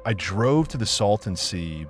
I drove to the Salton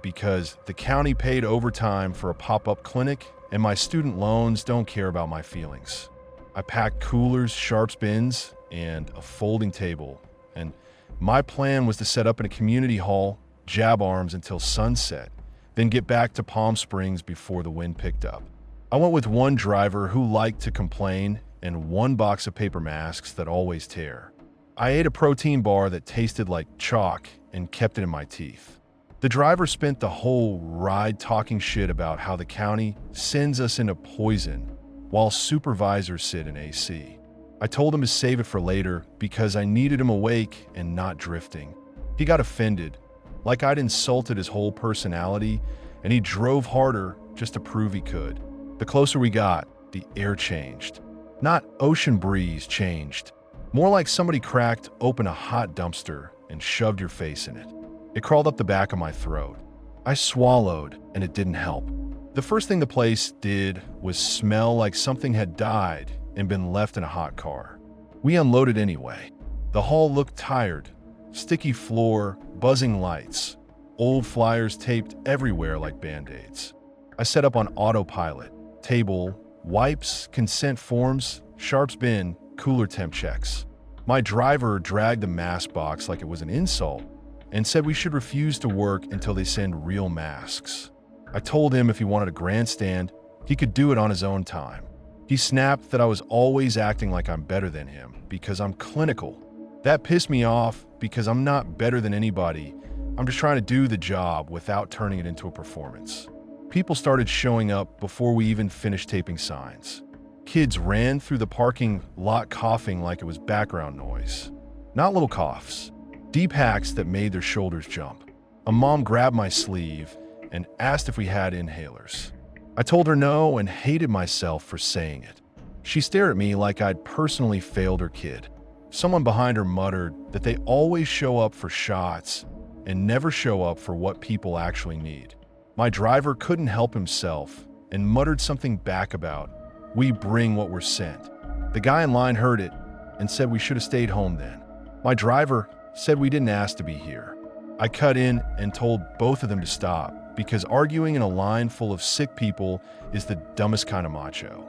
because the county paid overtime for a pop-up clinic and my student loans don't care about my feelings. I packed coolers, sharps bins, and a folding table, and my plan was to set up in a community hall, jab arms until sunset, then get back to Palm Springs before the wind picked up. I went with one driver who liked to complain and one box of paper masks that always tear. I ate a protein bar that tasted like chalk and kept it in my teeth. The driver spent the whole ride talking shit about how the county sends us into poison while supervisors sit in AC. I told him to save it for later because I needed him awake and not drifting. He got offended, like I'd insulted his whole personality, and he drove harder just to prove he could. The closer we got, the air changed. Not ocean breeze changed. More like somebody cracked open a hot dumpster and shoved your face in it. It crawled up the back of my throat. I swallowed, and it didn't help. The first thing the place did was smell like something had died and been left in a hot car. We unloaded anyway. The hall looked tired. Sticky floor, buzzing lights, old flyers taped everywhere like Band-Aids. I set up on autopilot. Table, wipes, consent forms, sharps bin, cooler temp checks. My driver dragged the mask box like it was an insult and said we should refuse to work until they send real masks. I told him if he wanted a grandstand, he could do it on his own time. He snapped that I was always acting like I'm better than him because I'm clinical. That pissed me off because I'm not better than anybody. I'm just trying to do the job without turning it into a performance. People started showing up before we even finished taping signs. Kids ran through the parking lot coughing like it was background noise. Not little coughs, deep hacks that made their shoulders jump. A mom grabbed my sleeve and asked if we had inhalers. I told her no and hated myself for saying it. She stared at me like I'd personally failed her kid. Someone behind her muttered that they always show up for shots and never show up for what people actually need. My driver couldn't help himself and muttered something back about, "We bring what we're sent." The guy in line heard it and said we should have stayed home then. My driver said we didn't ask to be here. I cut in and told both of them to stop because arguing in a line full of sick people is the dumbest kind of macho.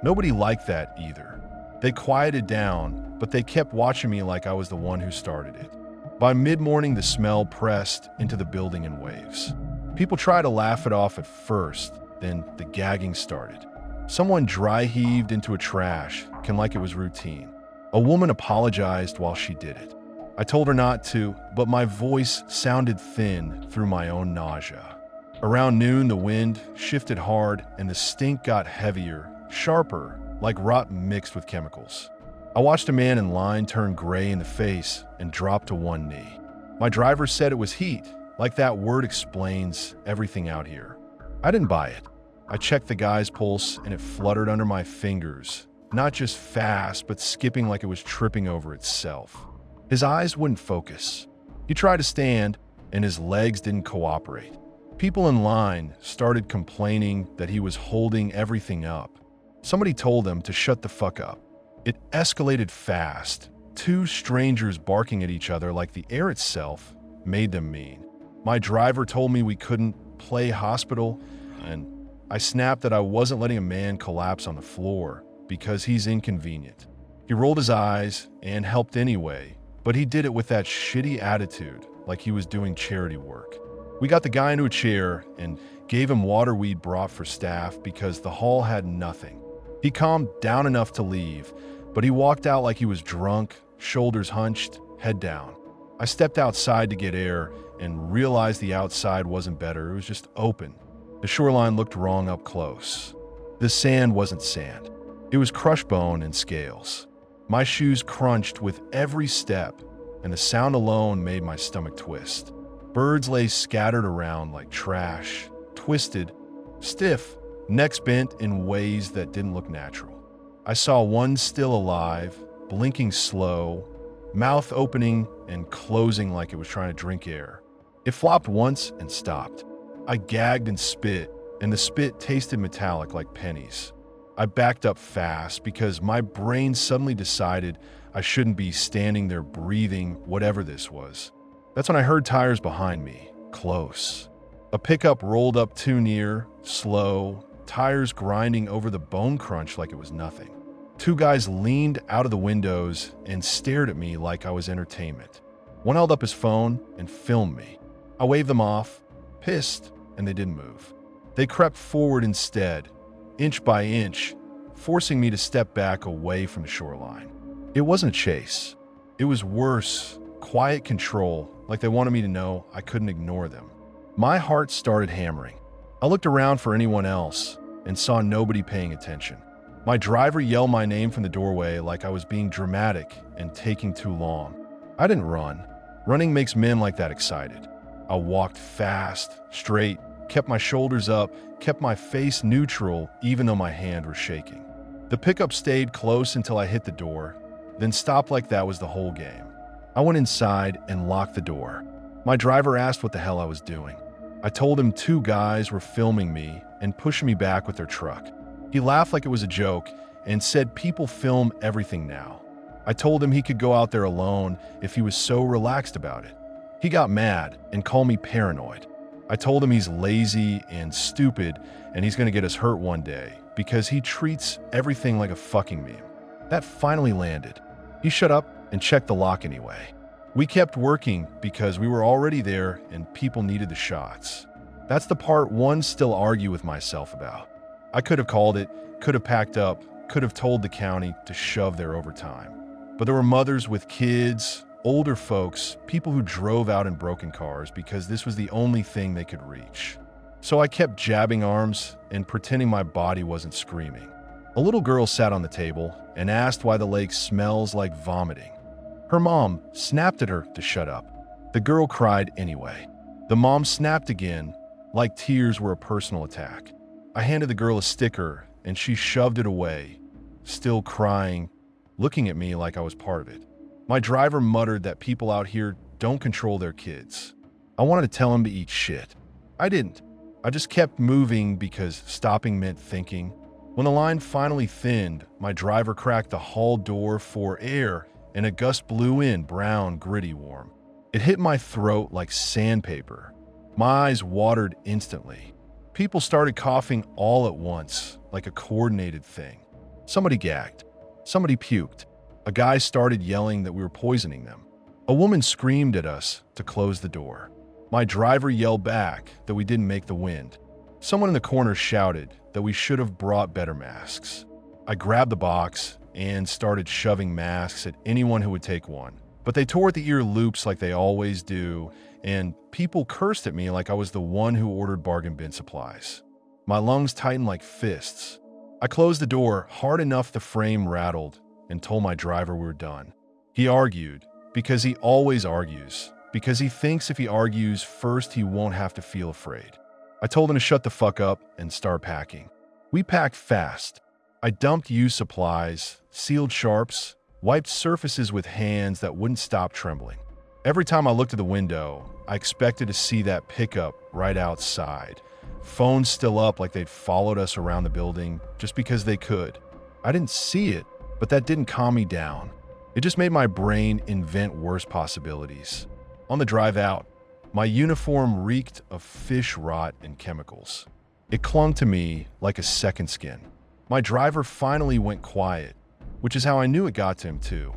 Nobody liked that either. They quieted down, but they kept watching me like I was the one who started it. By mid-morning, the smell pressed into the building in waves. People tried to laugh it off at first, then the gagging started. Someone dry heaved into a trash can like it was routine. A woman apologized while she did it. I told her not to, but my voice sounded thin through my own nausea. Around noon, the wind shifted hard and the stink got heavier, sharper, like rot mixed with chemicals. I watched a man in line turn gray in the face and drop to one knee. My driver said it was heat, like that word explains everything out here. I didn't buy it. I checked the guy's pulse and it fluttered under my fingers, not just fast, but skipping like it was tripping over itself. His eyes wouldn't focus. He tried to stand and his legs didn't cooperate. People in line started complaining that he was holding everything up. Somebody told him to shut the fuck up. It escalated fast, two strangers barking at each other like the air itself made them mean. My driver told me we couldn't play hospital, and I snapped that I wasn't letting a man collapse on the floor because he's inconvenient. He rolled his eyes and helped anyway, but he did it with that shitty attitude like he was doing charity work. We got the guy into a chair and gave him water we'd brought for staff because the hall had nothing. He calmed down enough to leave, but he walked out like he was drunk, shoulders hunched, head down. I stepped outside to get air and realized the outside wasn't better, it was just open. The shoreline looked wrong up close. The sand wasn't sand. It was crushed bone and scales. My shoes crunched with every step, and the sound alone made my stomach twist. Birds lay scattered around like trash, twisted, stiff, necks bent in ways that didn't look natural. I saw one still alive, blinking slow, mouth opening and closing like it was trying to drink air. It flopped once and stopped. I gagged and spit, and the spit tasted metallic like pennies. I backed up fast because my brain suddenly decided I shouldn't be standing there breathing whatever this was. That's when I heard tires behind me, close. A pickup rolled up too near, slow, tires grinding over the bone crunch like it was nothing. Two guys leaned out of the windows and stared at me like I was entertainment. One held up his phone and filmed me. I waved them off, pissed, and they didn't move. They crept forward instead, inch by inch, forcing me to step back away from the shoreline. It wasn't a chase. It was worse, quiet control, like they wanted me to know I couldn't ignore them. My heart started hammering. I looked around for anyone else and saw nobody paying attention. My driver yelled my name from the doorway like I was being dramatic and taking too long. I didn't run. Running makes men like that excited. I walked fast, straight, kept my shoulders up, kept my face neutral even though my hand was shaking. The pickup stayed close until I hit the door, then stopped like that was the whole game. I went inside and locked the door. My driver asked what the hell I was doing. I told him two guys were filming me and pushing me back with their truck. He laughed like it was a joke and said people film everything now. I told him he could go out there alone if he was so relaxed about it. He got mad and called me paranoid. I told him he's lazy and stupid and he's going to get us hurt one day because he treats everything like a fucking meme. That finally landed. He shut up and checked the lock anyway. We kept working because we were already there and people needed the shots. That's the part one still argue with myself about. I could have called it, could have packed up, could have told the county to shove their overtime. But there were mothers with kids, older folks, people who drove out in broken cars because this was the only thing they could reach. So I kept jabbing arms and pretending my body wasn't screaming. A little girl sat on the table and asked why the lake smells like vomiting. Her mom snapped at her to shut up. The girl cried anyway. The mom snapped again, like tears were a personal attack. I handed the girl a sticker and she shoved it away, still crying, looking at me like I was part of it. My driver muttered that people out here don't control their kids. I wanted to tell him to eat shit. I didn't. I just kept moving because stopping meant thinking. When the line finally thinned, my driver cracked the hall door for air and a gust blew in, brown, gritty, warm. It hit my throat like sandpaper. My eyes watered instantly. People started coughing all at once, like a coordinated thing. Somebody gagged. Somebody puked. A guy started yelling that we were poisoning them. A woman screamed at us to close the door. My driver yelled back that we didn't make the wind. Someone in the corner shouted that we should have brought better masks. I grabbed the box and started shoving masks at anyone who would take one. But they tore at the ear loops like they always do, and people cursed at me like I was the one who ordered bargain bin supplies. My lungs tightened like fists. I closed the door hard enough the frame rattled and told my driver we were done. He argued, because he always argues, because he thinks if he argues first he won't have to feel afraid. I told him to shut the fuck up and start packing. We packed fast. I dumped used supplies, sealed sharps, wiped surfaces with hands that wouldn't stop trembling. Every time I looked at the window, I expected to see that pickup right outside. Phones still up like they'd followed us around the building just because they could. I didn't see it, but that didn't calm me down. It just made my brain invent worse possibilities. On the drive out, my uniform reeked of fish rot and chemicals. It clung to me like a second skin. My driver finally went quiet, which is how I knew it got to him too.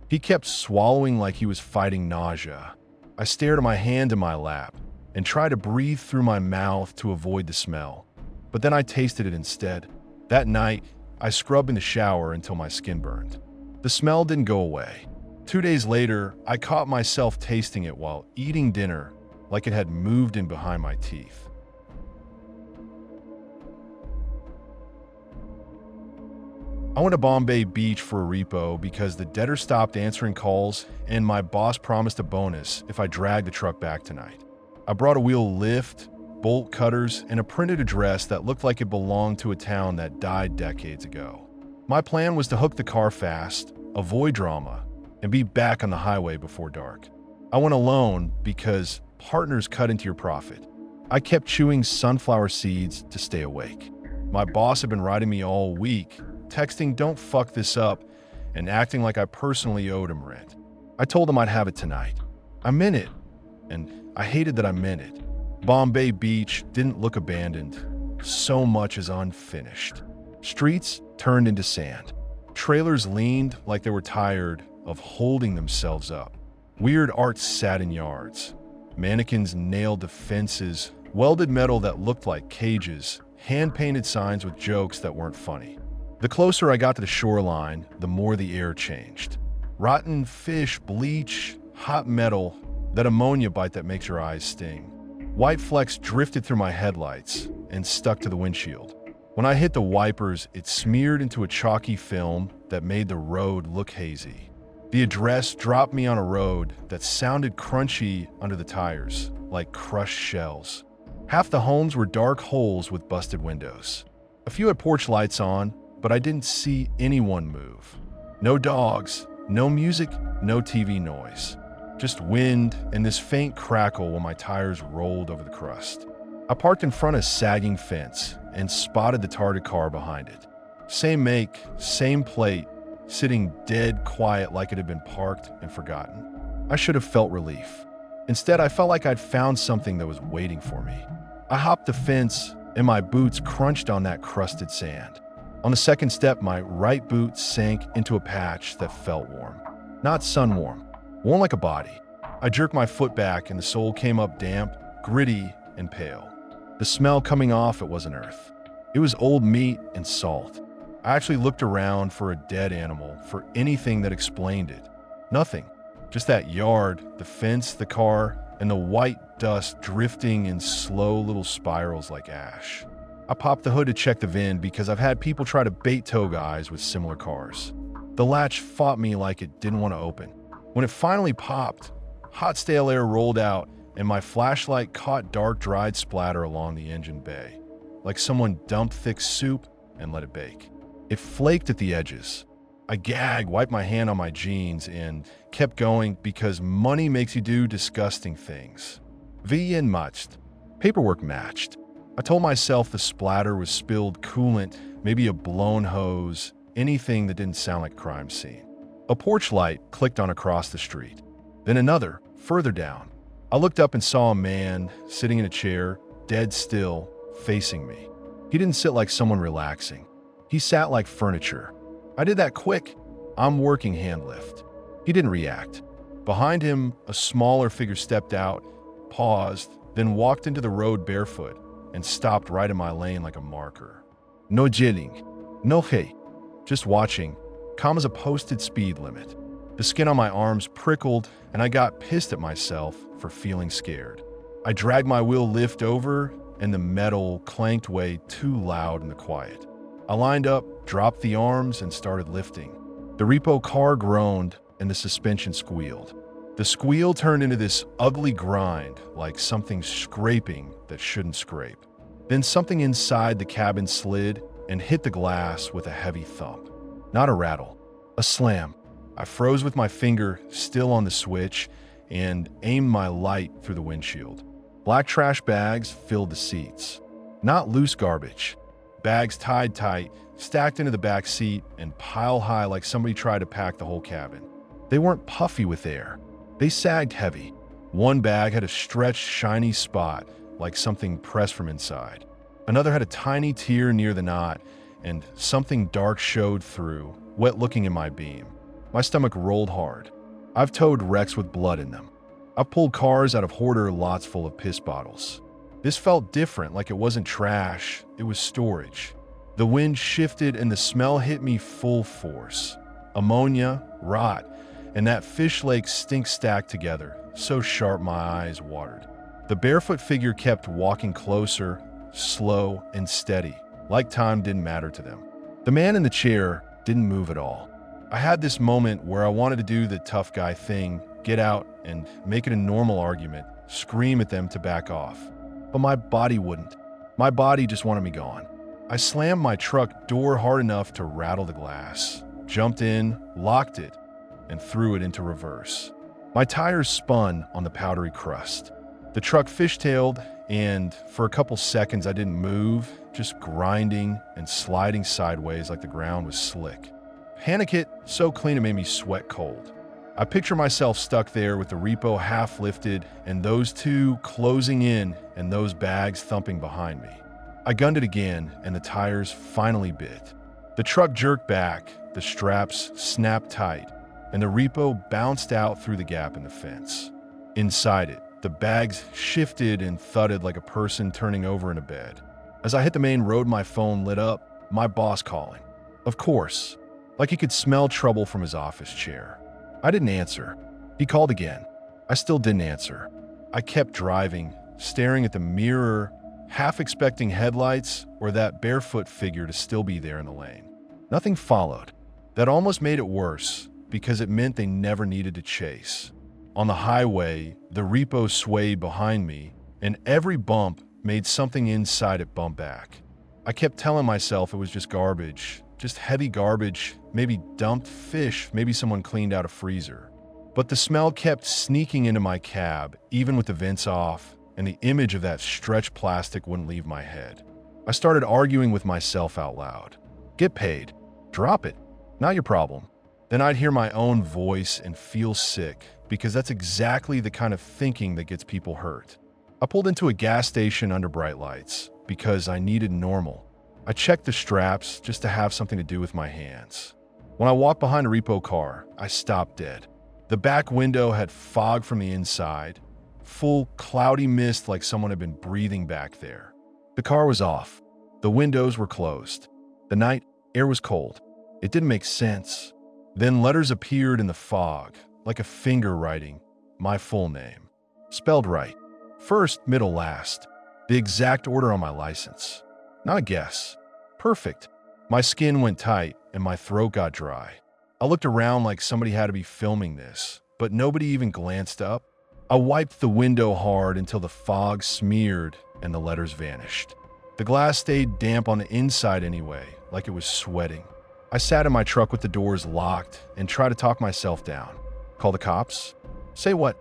He kept swallowing like he was fighting nausea. I stared at my hand in my lap and tried to breathe through my mouth to avoid the smell, but then I tasted it instead. That night, I scrubbed in the shower until my skin burned. The smell didn't go away. 2 days later, I caught myself tasting it while eating dinner like it had moved in behind my teeth. I went to Bombay Beach for a repo because the debtor stopped answering calls and my boss promised a bonus if I dragged the truck back tonight. I brought a wheel lift, bolt cutters, and a printed address that looked like it belonged to a town that died decades ago. My plan was to hook the car fast, avoid drama, and be back on the highway before dark. I went alone because partners cut into your profit. I kept chewing sunflower seeds to stay awake. My boss had been writing me all week, texting "don't fuck this up" and acting like I personally owed him rent. I told him I'd have it tonight. I meant it. and I hated that I meant it. Bombay Beach didn't look abandoned, so much as unfinished. Streets turned into sand. Trailers leaned like they were tired of holding themselves up. Weird art sat in yards. Mannequins nailed to fences, welded metal that looked like cages, hand-painted signs with jokes that weren't funny. The closer I got to the shoreline, the more the air changed. Rotten fish, bleach, hot metal, that ammonia bite that makes your eyes sting. White flecks drifted through my headlights and stuck to the windshield. When I hit the wipers, it smeared into a chalky film that made the road look hazy. The address dropped me on a road that sounded crunchy under the tires, like crushed shells. Half the homes were dark holes with busted windows. A few had porch lights on, but I didn't see anyone move. No dogs, no music, no TV noise. Just wind and this faint crackle when my tires rolled over the crust. I parked in front of a sagging fence and spotted the tarted car behind it. Same make, same plate, sitting dead quiet like it had been parked and forgotten. I should have felt relief. Instead, I felt like I'd found something that was waiting for me. I hopped the fence and my boots crunched on that crusted sand. On the second step, my right boot sank into a patch that felt warm. Not sun warm, warm like a body. I jerked my foot back and the sole came up damp, gritty, and pale. The smell coming off it wasn't earth. It was old meat and salt. I actually looked around for a dead animal, for anything that explained it. Nothing. Just that yard, the fence, the car, and the white dust drifting in slow little spirals like ash. I popped the hood to check the VIN because I've had people try to bait tow guys with similar cars. The latch fought me like it didn't want to open. When it finally popped, hot stale air rolled out and my flashlight caught dark dried splatter along the engine bay, like someone dumped thick soup and let it bake. It flaked at the edges. I gagged, wiped my hand on my jeans, and kept going because money makes you do disgusting things. VN matched. Paperwork matched. I told myself the splatter was spilled coolant, maybe a blown hose, anything that didn't sound like a crime scene. A porch light clicked on across the street. Then another, further down. I looked up and saw a man sitting in a chair, dead still, facing me. He didn't sit like someone relaxing. He sat like furniture. I did that quick. I'm working hand lift. He didn't react. Behind him, a smaller figure stepped out, paused, then walked into the road barefoot and stopped right in my lane like a marker. No jilling, no hey, just watching, calm as a posted speed limit. The skin on my arms prickled and I got pissed at myself for feeling scared. I dragged my wheel lift over and the metal clanked way too loud in the quiet. I lined up, dropped the arms, and started lifting. The repo car groaned, and the suspension squealed. The squeal turned into this ugly grind, like something scraping that shouldn't scrape. Then something inside the cabin slid and hit the glass with a heavy thump. Not a rattle, a slam. I froze with my finger still on the switch and aimed my light through the windshield. Black trash bags filled the seats. Not loose garbage. Bags tied tight, stacked into the back seat, and pile high like somebody tried to pack the whole cabin. They weren't puffy with air. They sagged heavy. One bag had a stretched, shiny spot, like something pressed from inside. Another had a tiny tear near the knot, and something dark showed through, wet-looking in my beam. My stomach rolled hard. I've towed wrecks with blood in them. I've pulled cars out of hoarder lots full of piss bottles. This felt different, like it wasn't trash, it was storage. The wind shifted and the smell hit me full force. Ammonia, rot, and that fish lake stink stacked together, so sharp my eyes watered. The barefoot figure kept walking closer, slow and steady, like time didn't matter to them. The man in the chair didn't move at all. I had this moment where I wanted to do the tough guy thing, get out and make it a normal argument, scream at them to back off. But my body wouldn't. My body just wanted me gone. I slammed my truck door hard enough to rattle the glass, jumped in, locked it, and threw it into reverse. My tires spun on the powdery crust. The truck fishtailed, and for a couple seconds I didn't move, just grinding and sliding sideways like the ground was slick. Panic hit so clean it made me sweat cold. I picture myself stuck there with the repo half lifted and those two closing in and those bags thumping behind me. I gunned it again and the tires finally bit. The truck jerked back, the straps snapped tight, and the repo bounced out through the gap in the fence. Inside it, the bags shifted and thudded like a person turning over in a bed. As I hit the main road, my phone lit up, my boss calling. Of course, like he could smell trouble from his office chair. I didn't answer. He called again. I still didn't answer. I kept driving, staring at the mirror, half expecting headlights or that barefoot figure to still be there in the lane. Nothing followed. That almost made it worse because it meant they never needed to chase. On the highway, the repo swayed behind me, and every bump made something inside it bump back. I kept telling myself it was just garbage, just heavy garbage, maybe dumped fish, maybe someone cleaned out a freezer. But the smell kept sneaking into my cab, even with the vents off, and the image of that stretched plastic wouldn't leave my head. I started arguing with myself out loud. Get paid. Drop it. Not your problem. Then I'd hear my own voice and feel sick, because that's exactly the kind of thinking that gets people hurt. I pulled into a gas station under bright lights, because I needed normal. I checked the straps just to have something to do with my hands. When I walked behind a repo car, I stopped dead. The back window had fog from the inside, full cloudy mist like someone had been breathing back there. The car was off. The windows were closed. The night air was cold. It didn't make sense. Then letters appeared in the fog, like a finger writing my full name. Spelled right. First, middle, last. The exact order on my license. Not a guess. Perfect. My skin went tight and my throat got dry. I looked around like somebody had to be filming this, but nobody even glanced up. I wiped the window hard until the fog smeared and the letters vanished. The glass stayed damp on the inside anyway, like it was sweating. I sat in my truck with the doors locked and tried to talk myself down. Call the cops? Say what?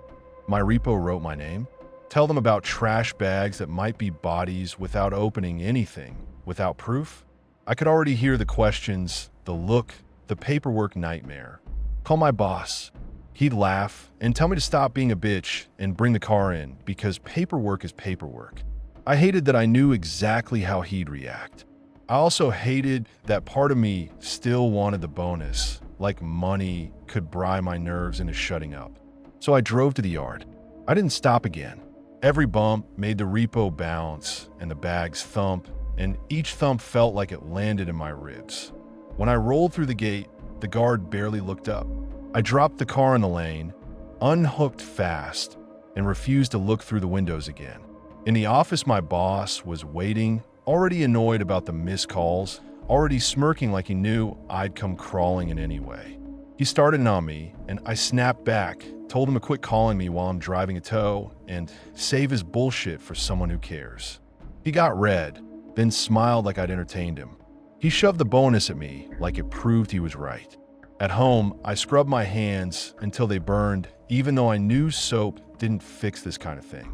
My repo wrote my name? Tell them about trash bags that might be bodies without opening anything, without proof? I could already hear the questions, the look, the paperwork nightmare. Call my boss. He'd laugh and tell me to stop being a bitch and bring the car in because paperwork is paperwork. I hated that I knew exactly how he'd react. I also hated that part of me still wanted the bonus, like money could bribe my nerves into shutting up. So I drove to the yard. I didn't stop again. Every bump made the repo bounce and the bags thump, and each thump felt like it landed in my ribs. When I rolled through the gate, the guard barely looked up. I dropped the car in the lane, unhooked fast, and refused to look through the windows again. In the office, my boss was waiting, already annoyed about the missed calls, already smirking like he knew I'd come crawling in anyway. He started in on me, and I snapped back, told him to quit calling me while I'm driving a tow, and save his bullshit for someone who cares. He got red, then smiled like I'd entertained him. He shoved the bonus at me like it proved he was right. At home, I scrubbed my hands until they burned, even though I knew soap didn't fix this kind of thing.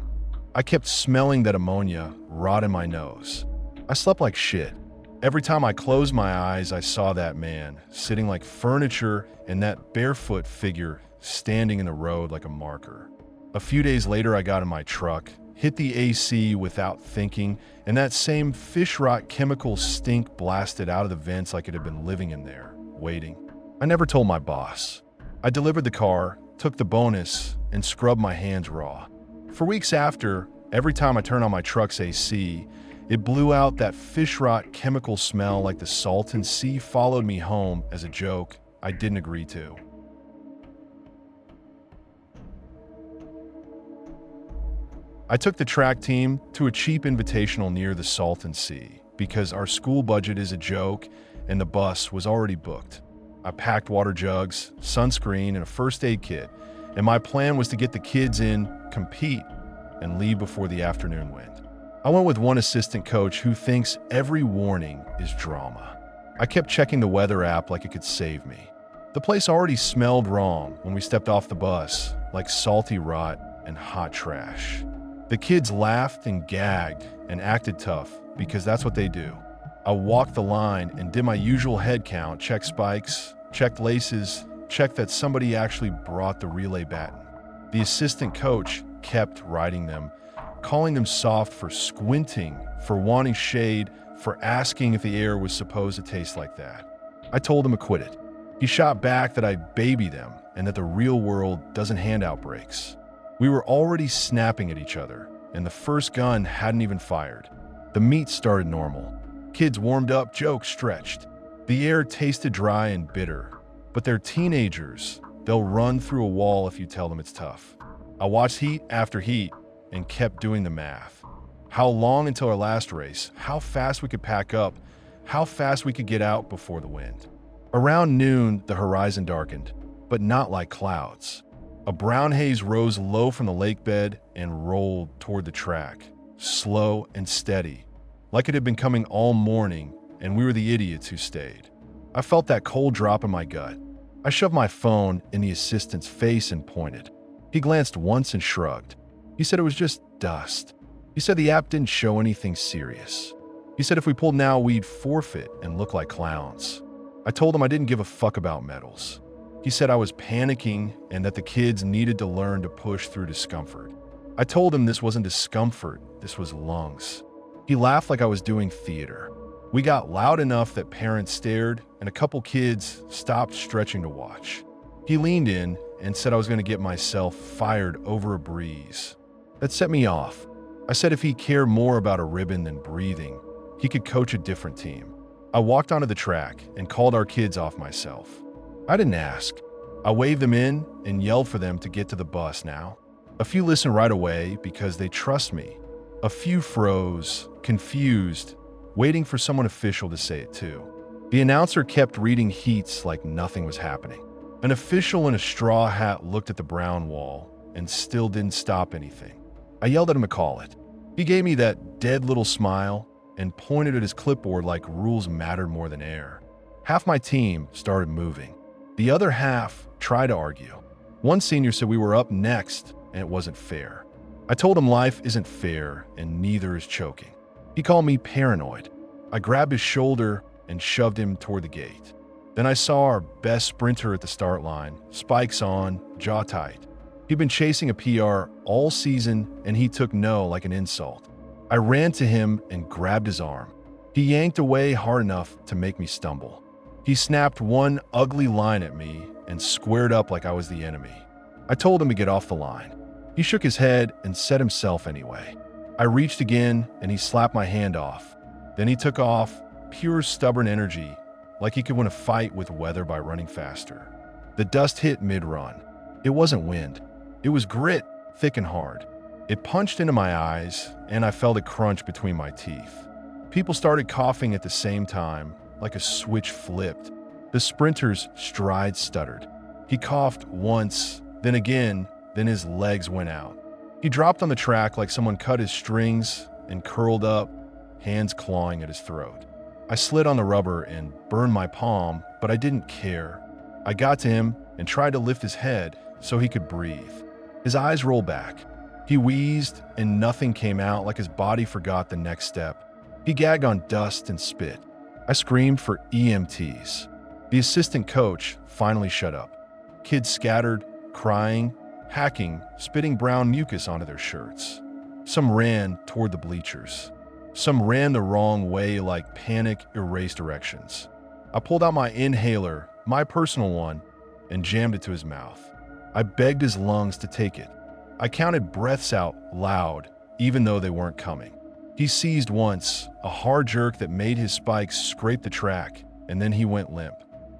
I kept smelling that ammonia rot in my nose. I slept like shit. Every time I closed my eyes, I saw that man sitting like furniture and that barefoot figure standing in the road like a marker. A few days later, I got in my truck, hit the AC without thinking, and that same fish rot chemical stink blasted out of the vents like it had been living in there, waiting. I never told my boss. I delivered the car, took the bonus, and scrubbed my hands raw. For weeks after, every time I turned on my truck's AC, it blew out that fish rot chemical smell like the Salton Sea followed me home as a joke I didn't agree to. I took the track team to a cheap invitational near the Salton Sea because our school budget is a joke and the bus was already booked. I packed water jugs, sunscreen, and a first aid kit, and my plan was to get the kids in, compete, and leave before the afternoon wind. I went with one assistant coach who thinks every warning is drama. I kept checking the weather app like it could save me. The place already smelled wrong when we stepped off the bus, like salty rot and hot trash. The kids laughed and gagged and acted tough because that's what they do. I walked the line and did my usual head count, checked spikes, checked laces, checked that somebody actually brought the relay baton. The assistant coach kept writing them, calling them soft for squinting, for wanting shade, for asking if the air was supposed to taste like that. I told him to quit it. He shot back that I baby them and that the real world doesn't hand out breaks. We were already snapping at each other, and the first gun hadn't even fired. The meat started normal. Kids warmed up, jokes stretched. The air tasted dry and bitter, but they're teenagers. They'll run through a wall if you tell them it's tough. I watched heat after heat and kept doing the math. How long until our last race? How fast we could pack up? How fast we could get out before the wind? Around noon, the horizon darkened, but not like clouds. A brown haze rose low from the lake bed and rolled toward the track, slow and steady, like it had been coming all morning, and we were the idiots who stayed. I felt that cold drop in my gut. I shoved my phone in the assistant's face and pointed. He glanced once and shrugged. He said it was just dust. He said the app didn't show anything serious. He said if we pulled now, we'd forfeit and look like clowns. I told him I didn't give a fuck about medals. He said I was panicking and that the kids needed to learn to push through discomfort. I told him this wasn't discomfort, this was lungs. He laughed like I was doing theater. We got loud enough that parents stared and a couple kids stopped stretching to watch. He leaned in and said I was going to get myself fired over a breeze. That set me off. I said if he cared more about a ribbon than breathing, he could coach a different team. I walked onto the track and called our kids off myself. I didn't ask. I waved them in and yelled for them to get to the bus now. A few listened right away because they trust me. A few froze, confused, waiting for someone official to say it too. The announcer kept reading heats like nothing was happening. An official in a straw hat looked at the brown wall and still didn't stop anything. I yelled at him to call it. He gave me that dead little smile and pointed at his clipboard like rules mattered more than air. Half my team started moving. The other half tried to argue. One senior said we were up next and it wasn't fair. I told him life isn't fair and neither is choking. He called me paranoid. I grabbed his shoulder and shoved him toward the gate. Then I saw our best sprinter at the start line, spikes on, jaw tight. He'd been chasing a PR all season and he took no like an insult. I ran to him and grabbed his arm. He yanked away hard enough to make me stumble. He snapped one ugly line at me and squared up like I was the enemy. I told him to get off the line. He shook his head and set himself anyway. I reached again and he slapped my hand off. Then he took off, pure stubborn energy, like he could win a fight with weather by running faster. The dust hit mid-run. It wasn't wind. It was grit, thick and hard. It punched into my eyes, and I felt it crunch between my teeth. People started coughing at the same time, like a switch flipped. The sprinter's stride stuttered. He coughed once, then again, then his legs went out. He dropped on the track like someone cut his strings and curled up, hands clawing at his throat. I slid on the rubber and burned my palm, but I didn't care. I got to him and tried to lift his head so he could breathe. His eyes rolled back. He wheezed and nothing came out, like his body forgot the next step. He gagged on dust and spit. I screamed for EMTs. The assistant coach finally shut up. Kids scattered, crying, hacking, spitting brown mucus onto their shirts. Some ran toward the bleachers. Some ran the wrong way like panic erased directions. I pulled out my inhaler, my personal one, and jammed it to his mouth. I begged his lungs to take it. I counted breaths out loud, even though they weren't coming. He seized once, a hard jerk that made his spikes scrape the track, and then he went limp.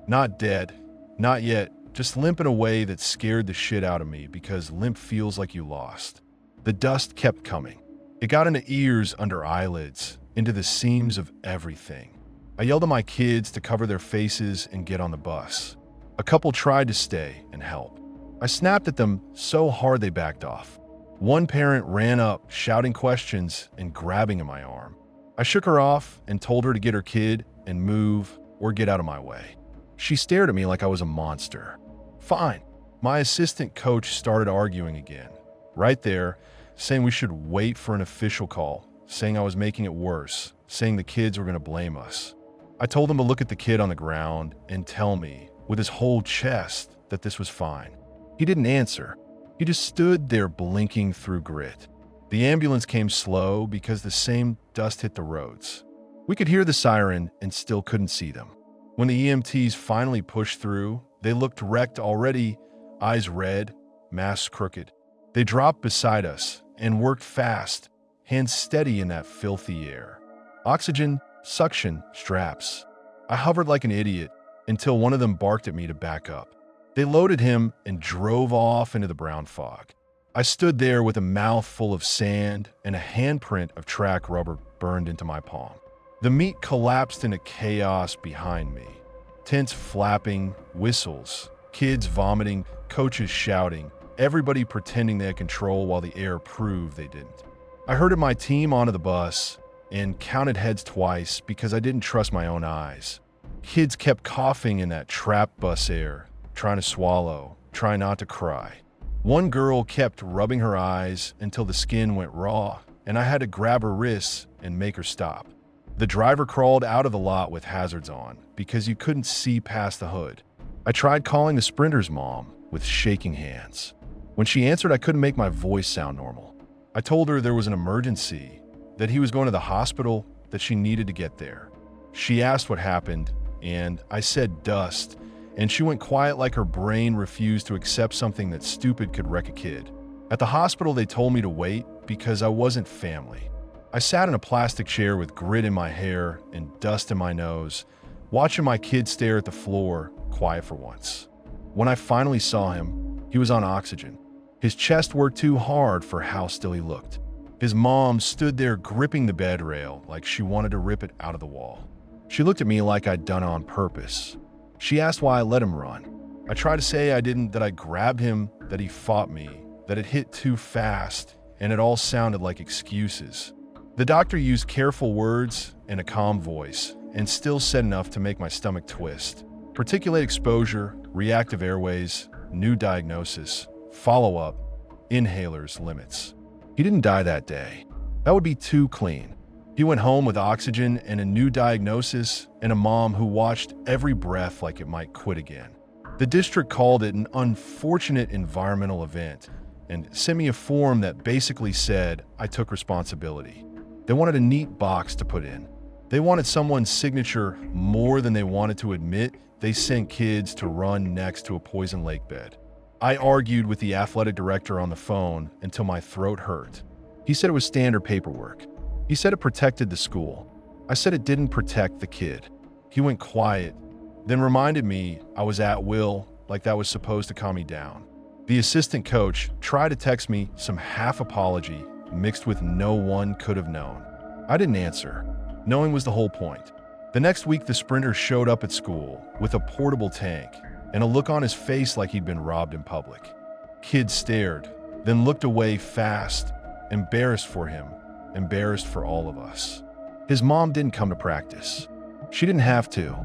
Not dead, not yet, just limp in a way that scared the shit out of me because limp feels like you lost. The dust kept coming. It got into ears under eyelids, into the seams of everything. I yelled at my kids to cover their faces and get on the bus. A couple tried to stay and help. I snapped at them so hard they backed off. One parent ran up, shouting questions and grabbing at my arm. I shook her off and told her to get her kid and move or get out of my way. She stared at me like I was a monster. Fine. My assistant coach started arguing again. Right there, saying we should wait for an official call, saying I was making it worse, saying the kids were going to blame us. I told him to look at the kid on the ground and tell me, with his whole chest, that this was fine. He didn't answer. He just stood there blinking through grit. The ambulance came slow because the same dust hit the roads. We could hear the siren and still couldn't see them. When the EMTs finally pushed through, they looked wrecked already, eyes red, masks crooked. They dropped beside us and worked fast, hands steady in that filthy air. Oxygen, suction, straps. I hovered like an idiot until one of them barked at me to back up. They loaded him and drove off into the brown fog. I stood there with a mouth full of sand and a handprint of track rubber burned into my palm. The meat collapsed into chaos behind me. Tents flapping, whistles, kids vomiting, coaches shouting, everybody pretending they had control while the air proved they didn't. I herded my team onto the bus and counted heads twice because I didn't trust my own eyes. Kids kept coughing in that trapped bus air, trying to swallow, trying not to cry. One girl kept rubbing her eyes until the skin went raw, and I had to grab her wrists and make her stop. The driver crawled out of the lot with hazards on because you couldn't see past the hood. I tried calling the sprinter's mom with shaking hands. When she answered, I couldn't make my voice sound normal. I told her there was an emergency, that he was going to the hospital, that she needed to get there. She asked what happened, and I said dust, and she went quiet like her brain refused to accept something that stupid could wreck a kid. At the hospital, they told me to wait because I wasn't family. I sat in a plastic chair with grit in my hair and dust in my nose, watching my kid stare at the floor, quiet for once. When I finally saw him, he was on oxygen. His chest worked too hard for how still he looked. His mom stood there gripping the bed rail like she wanted to rip it out of the wall. She looked at me like I'd done it on purpose. She asked why I let him run. I tried to say I didn't, that I grabbed him, that he fought me, that it hit too fast, and it all sounded like excuses. The doctor used careful words and a calm voice, and still said enough to make my stomach twist. Particulate exposure, reactive airways, new diagnosis, follow-up, inhalers, limits. He didn't die that day. That would be too clean. He went home with oxygen and a new diagnosis and a mom who watched every breath like it might quit again. The district called it an unfortunate environmental event and sent me a form that basically said I took responsibility. They wanted a neat box to put in. They wanted someone's signature more than they wanted to admit they sent kids to run next to a poison lake bed. I argued with the athletic director on the phone until my throat hurt. He said it was standard paperwork. He said it protected the school. I said it didn't protect the kid. He went quiet, then reminded me I was at will, like that was supposed to calm me down. The assistant coach tried to text me some half apology mixed with no one could have known. I didn't answer. Knowing was the whole point. The next week, the sprinter showed up at school with a portable tank and a look on his face like he'd been robbed in public. Kids stared, then looked away fast, embarrassed for him, embarrassed for all of us. His mom didn't come to practice. She didn't have to.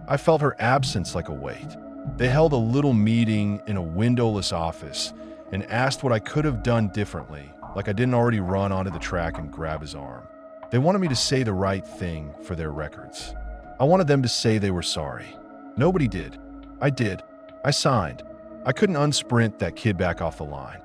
I felt her absence like a weight. They held a little meeting in a windowless office and asked what I could have done differently, like I didn't already run onto the track and grab his arm. They wanted me to say the right thing for their records. I wanted them to say they were sorry. Nobody did. I did. I signed. I couldn't unsprint that kid back off the line.